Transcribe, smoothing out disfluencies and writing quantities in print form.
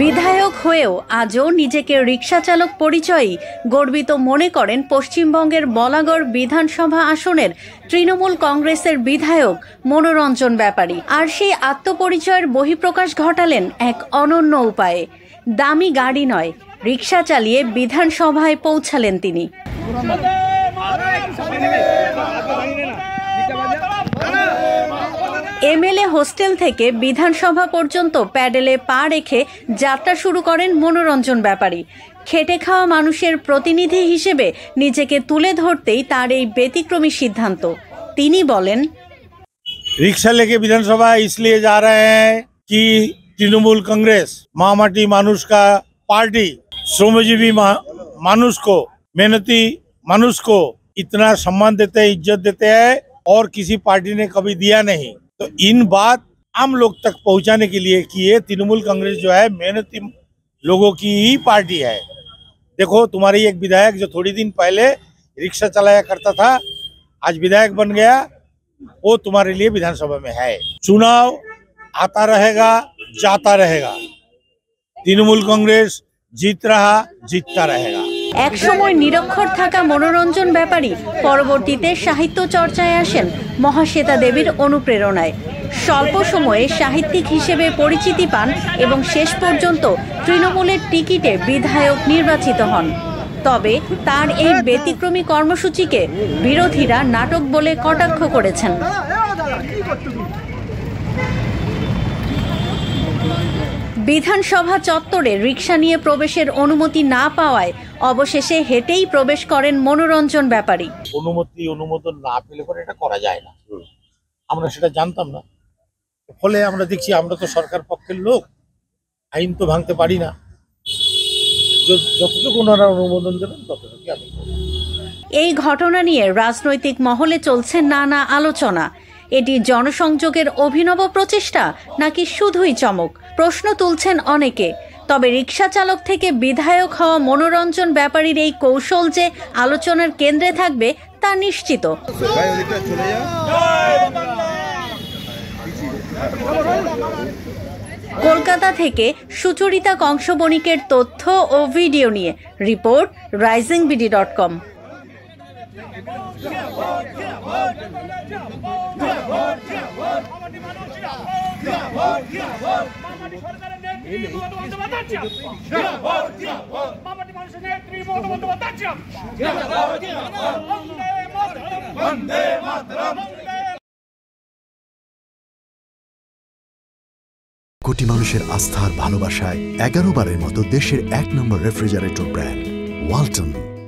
বিধায়ক হয়েও আজও নিজেকে রিকশা চালক পরিচয়ই গর্বিত মনে করেন পশ্চিমবঙ্গের বলাগড় বিধানসভা আসনের তৃণমূল কংগ্রেসের বিধায়ক মনোরঞ্জন ব্যাপারী। আর সেই আত্মপরিচয়ের বহিঃপ্রকাশ ঘটালেন এক অনন্য উপায়ে। দামি গাড়ি নয়, রিকশা চালিয়ে বিধানসভায় পৌঁছালেন তিনি। এমএলএ হোস্টেল থেকে বিধানসভা পর্যন্ত প্যাডেলে পা রেখে যাত্রা শুরু করেন মনোরঞ্জন ব্যাপারী। খেটে খাওয়া মানুষের প্রতিনিধি হিসেবে নিজেকে তুলে ধরতেই তার এই ব্যতিক্রমী সিদ্ধান্ত। তিনি বলেন, रिक्शा लेके विधानसभा इसलिए जा रहे हैं कि तृणमूल कांग्रेस माँ माटी मानुष का पार्टी श्रमजीवी मानुष को, मेहनती मानुष को इतना सम्मान देते हैं, इज्जत देते हैं और किसी पार्टी ने कभी दिया नहीं। तो इन बात आम लोग तक पहुंचाने के लिए कि ये तृणमूल कांग्रेस जो है मेहनती लोगों की ही पार्टी है। देखो, तुम्हारी एक विधायक जो थोड़ी दिन पहले रिक्शा चलाया करता था, आज विधायक बन गया, वो तुम्हारे लिए विधानसभा में है। चुनाव आता रहेगा, जाता रहेगा, तृणमूल कांग्रेस जीत रहा, जीतता रहेगा। এক সময় নিরক্ষর থাকা মনোরঞ্জন ব্যাপারী পরবর্তীতে সাহিত্য চর্চায় আসেন মহাশ্বেতা দেবীর অনুপ্রেরণায়। স্বল্প সময়ে সাহিত্যিক হিসেবে পরিচিতি পান এবং শেষ পর্যন্ত তৃণমূলের টিকিটে বিধায়ক নির্বাচিত হন। তবে তার এই ব্যতিক্রমী কর্মসূচিকে বিরোধীরা নাটক বলে কটাক্ষ করেছেন। বিধানসভা চত্বরে রিকশা নিয়ে প্রবেশের অনুমতি না পাওয়ায় অবশেষে হেঁটেই প্রবেশ করেন মনোরঞ্জন ব্যাপারী। অনুমোদন না পেলে পরে এটা করা যায় না, আমরা সেটা জানতাম না। ফলে আমরা দেখছি, আমরা তো সরকার পক্ষের লোক, আইন তো ভাঙতে পারি না। যতটুকু ওনারা অনুমোদন দেবেন ততটুকু আমি। এই ঘটনা নিয়ে রাজনৈতিক মহলে চলছে নানা আলোচনা। এটি জনসংযোগের অভিনব প্রচেষ্টা নাকি শুধুই চমক, প্রশ্ন তুলছেন অনেকে। তবে রিকশা চালক থেকে বিধায়ক হওয়া মনোরঞ্জন ব্যাপারীর এই কৌশল যে আলোচনার কেন্দ্রে থাকবে তা নিশ্চিত। কলকাতা থেকে সুচরিতা কংসবণিকের তথ্য ও ভিডিও নিয়ে রিপোর্ট risingBD.com। কোটি মানুষের আস্থার ভালোবাসায় 11 বারের মতো দেশের 1 নম্বর রেফ্রিজারেটর ব্র্যান্ড ওয়ালটন।